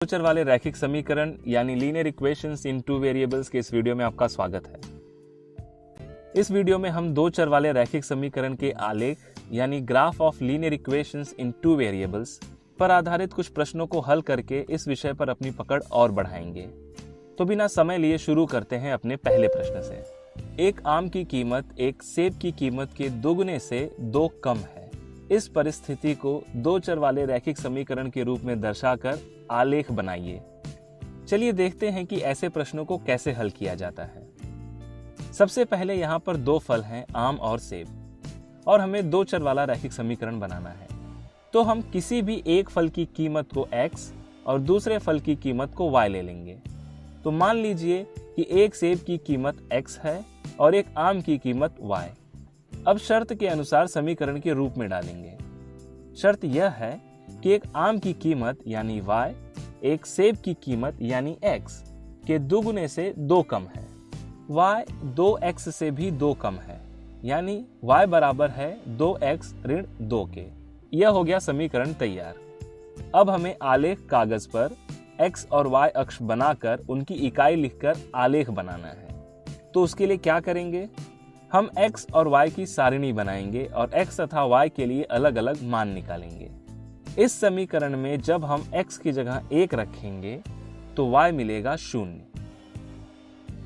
दो चर वाले रैखिक समीकरण यानी लीनियर इक्वेशंस इन टू वेरिएबल्स के इस वीडियो में आपका स्वागत है। इस वीडियो में हम दो चर वाले रैखिक समीकरण के आलेख यानी graph of linear equations in two variables पर आधारित कुछ प्रश्नों को हल करके इस विषय पर अपनी पकड़ और बढ़ाएंगे। तो बिना समय लिए शुरू करते हैं अपने पहले प्रश्न से। एक आम की कीमत एक सेब की कीमत के दोगुने से 2 कम है। इस परिस्थिति को दो चर वाले रैखिक समीकरण के रूप में दर्शाकर आलेख बनाइए। चलिए देखते हैं कि ऐसे प्रश्नों को कैसे हल किया जाता है। सबसे पहले यहाँ पर 2 फल हैं, आम और सेब, और हमें दो चर वाला रैखिक समीकरण बनाना है। तो हम किसी भी एक फल की कीमत को x और दूसरे फल की कीमत को y ले लेंगे। तो मान लीजिए कि एक सेब की कीमत x है और एक आम की कीमत y। अब शर्त के अनुसार समीकरण के रूप में डालेंगे। शर्त यह है कि एक आम की कीमत यानी y एक सेब की कीमत यानी x के दुगुने से 2 कम है। y 2x से भी 2 कम है, यानी y बराबर है 2x ऋण 2 के। यह हो गया समीकरण तैयार। अब हमें आलेख कागज पर x और y अक्ष बनाकर उनकी इकाई लिखकर आलेख बनाना है। तो उसके लिए क्या करेंगे? हम x और y की सारिणी बनाएंगे और x तथा y के लिए अलग अलग मान निकालेंगे। इस समीकरण में जब हम x की जगह 1 रखेंगे तो y मिलेगा 0।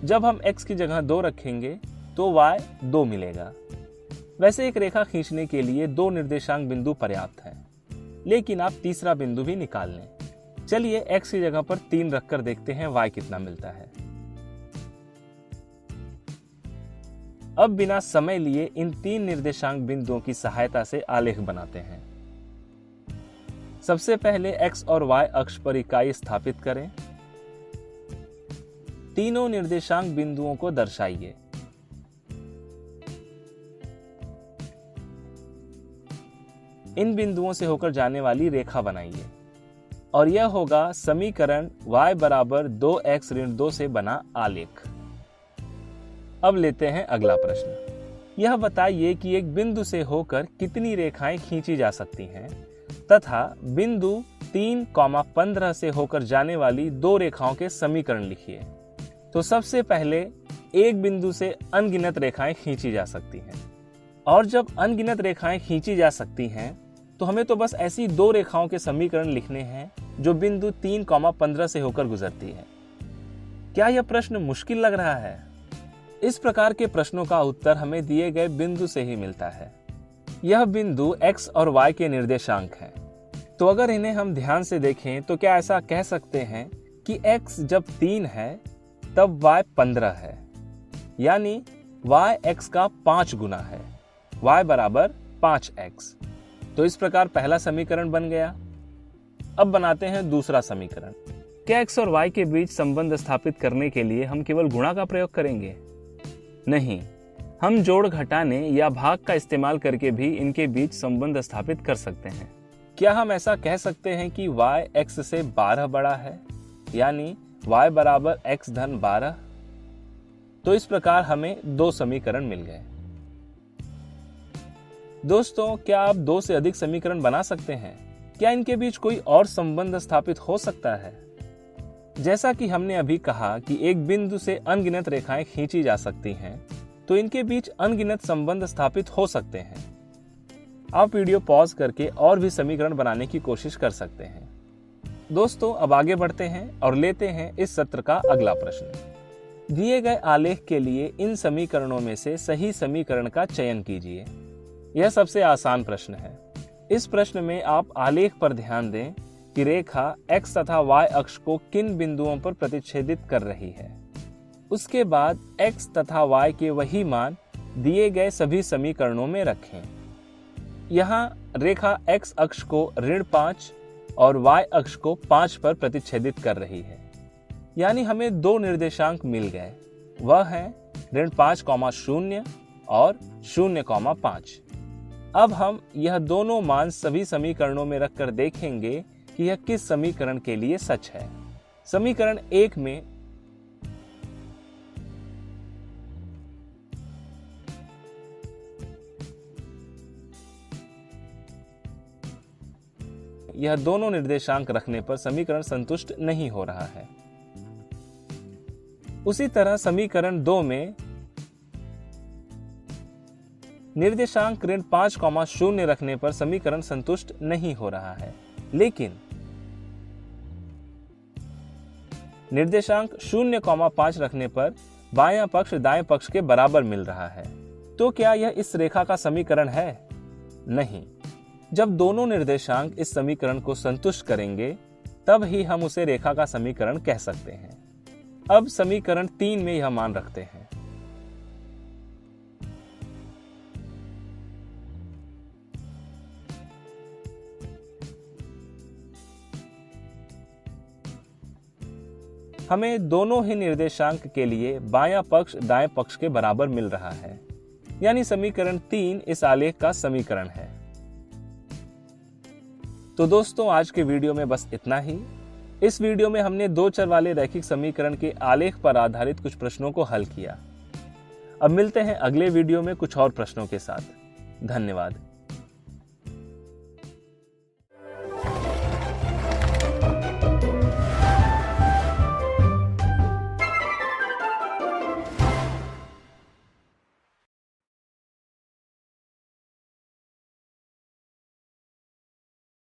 जब हम x की जगह 2 रखेंगे तो y 2 मिलेगा। वैसे एक रेखा खींचने के लिए 2 निर्देशांक बिंदु पर्याप्त हैं, लेकिन आप तीसरा बिंदु भी निकाल लें। चलिए x की जगह पर 3 रखकर देखते हैं y कितना मिलता है। अब बिना समय लिए इन 3 निर्देशांक बिंदुओं की सहायता से आलेख बनाते हैं। सबसे पहले x और y अक्ष पर इकाई स्थापित करें। तीनों निर्देशांक बिंदुओं को दर्शाइए। इन बिंदुओं से होकर जाने वाली रेखा बनाइए और यह होगा समीकरण y बराबर 2x ऋण 2 से बना आलेख। अब लेते हैं अगला प्रश्न। यह बताइए कि एक बिंदु से होकर कितनी रेखाएं खींची जा सकती हैं तथा बिंदु 3,15 से होकर जाने वाली 2 रेखाओं के समीकरण लिखिए। तो सबसे पहले एक बिंदु से अनगिनत रेखाएं खींची जा सकती हैं, और जब अनगिनत रेखाएं खींची जा सकती हैं तो हमें तो बस ऐसी 2 रेखाओं के समीकरण लिखने हैं जो बिंदु 3,15 से होकर गुजरती है। क्या यह प्रश्न मुश्किल लग रहा है? इस प्रकार के प्रश्नों का उत्तर हमें दिए गए बिंदु से ही मिलता है। यह बिंदु x और y के निर्देशांक हैं। तो अगर इन्हें हम ध्यान से देखें तो क्या ऐसा कह सकते हैं कि x जब 3 है तब y 15 है, यानी y x का 5 गुना है। y बराबर 5x। तो इस प्रकार पहला समीकरण बन गया। अब बनाते हैं दूसरा समीकरण। क्या x और y के बीच संबंध स्थापित करने के लिए हम केवल गुणा का प्रयोग करेंगे? नहीं, हम जोड़, घटाने या भाग का इस्तेमाल करके भी इनके बीच संबंध स्थापित कर सकते हैं। क्या हम ऐसा कह सकते हैं कि y x से 12 बड़ा है, यानी y बराबर x धन 12? तो इस प्रकार हमें 2 समीकरण मिल गए। दोस्तों, क्या आप 2 से अधिक समीकरण बना सकते हैं? क्या इनके बीच कोई और संबंध स्थापित हो सकता है? जैसा कि हमने अभी कहा कि एक बिंदु से अनगिनत रेखाएं खींची जा सकती हैं, तो इनके बीच अनगिनत संबंध स्थापित हो सकते हैं। आप वीडियो पॉज करके और भी समीकरण बनाने की कोशिश कर सकते हैं। दोस्तों, अब आगे बढ़ते हैं और लेते हैं इस सत्र का अगला प्रश्न। दिए गए आलेख के लिए इन समीकरणों में से सही समीकरण का चयन कीजिए। यह सबसे आसान प्रश्न है। इस प्रश्न में आप आलेख पर ध्यान दें कि रेखा x तथा y अक्ष को किन बिंदुओं पर प्रतिच्छेदित कर रही है। उसके बाद x तथा y के वही मान दिए गए सभी समीकरणों में रखें। यहाँ रेखा x अक्ष को ऋण 5 और y अक्ष को 5 पर प्रतिच्छेदित कर रही है, यानी हमें 2 निर्देशांक मिल गए। वह है ऋण 5,0 और 0,5। अब हम यह दोनों मान सभी समीकरणों में रखकर देखेंगे कि यह किस समीकरण के लिए सच है। समीकरण 1 में यह दोनों निर्देशांक रखने पर समीकरण संतुष्ट नहीं हो रहा है। उसी तरह समीकरण 2 में निर्देशांक ऋण 5,0 रखने पर समीकरण संतुष्ट नहीं हो रहा है, लेकिन निर्देशांक 0,5 रखने पर बायां पक्ष दाएं पक्ष के बराबर मिल रहा है। तो क्या यह इस रेखा का समीकरण है? नहीं। जब दोनों निर्देशांक इस समीकरण को संतुष्ट करेंगे तब ही हम उसे रेखा का समीकरण कह सकते हैं। अब समीकरण 3 में यह मान रखते हैं। हमें दोनों ही निर्देशांक के लिए बायां पक्ष दाएं पक्ष के बराबर मिल रहा है, यानी समीकरण 3 इस आलेख का समीकरण है। तो दोस्तों, आज के वीडियो में बस इतना ही। इस वीडियो में हमने 2 चर वाले रैखिक समीकरण के आलेख पर आधारित कुछ प्रश्नों को हल किया। अब मिलते हैं अगले वीडियो में कुछ और प्रश्नों के साथ। धन्यवाद।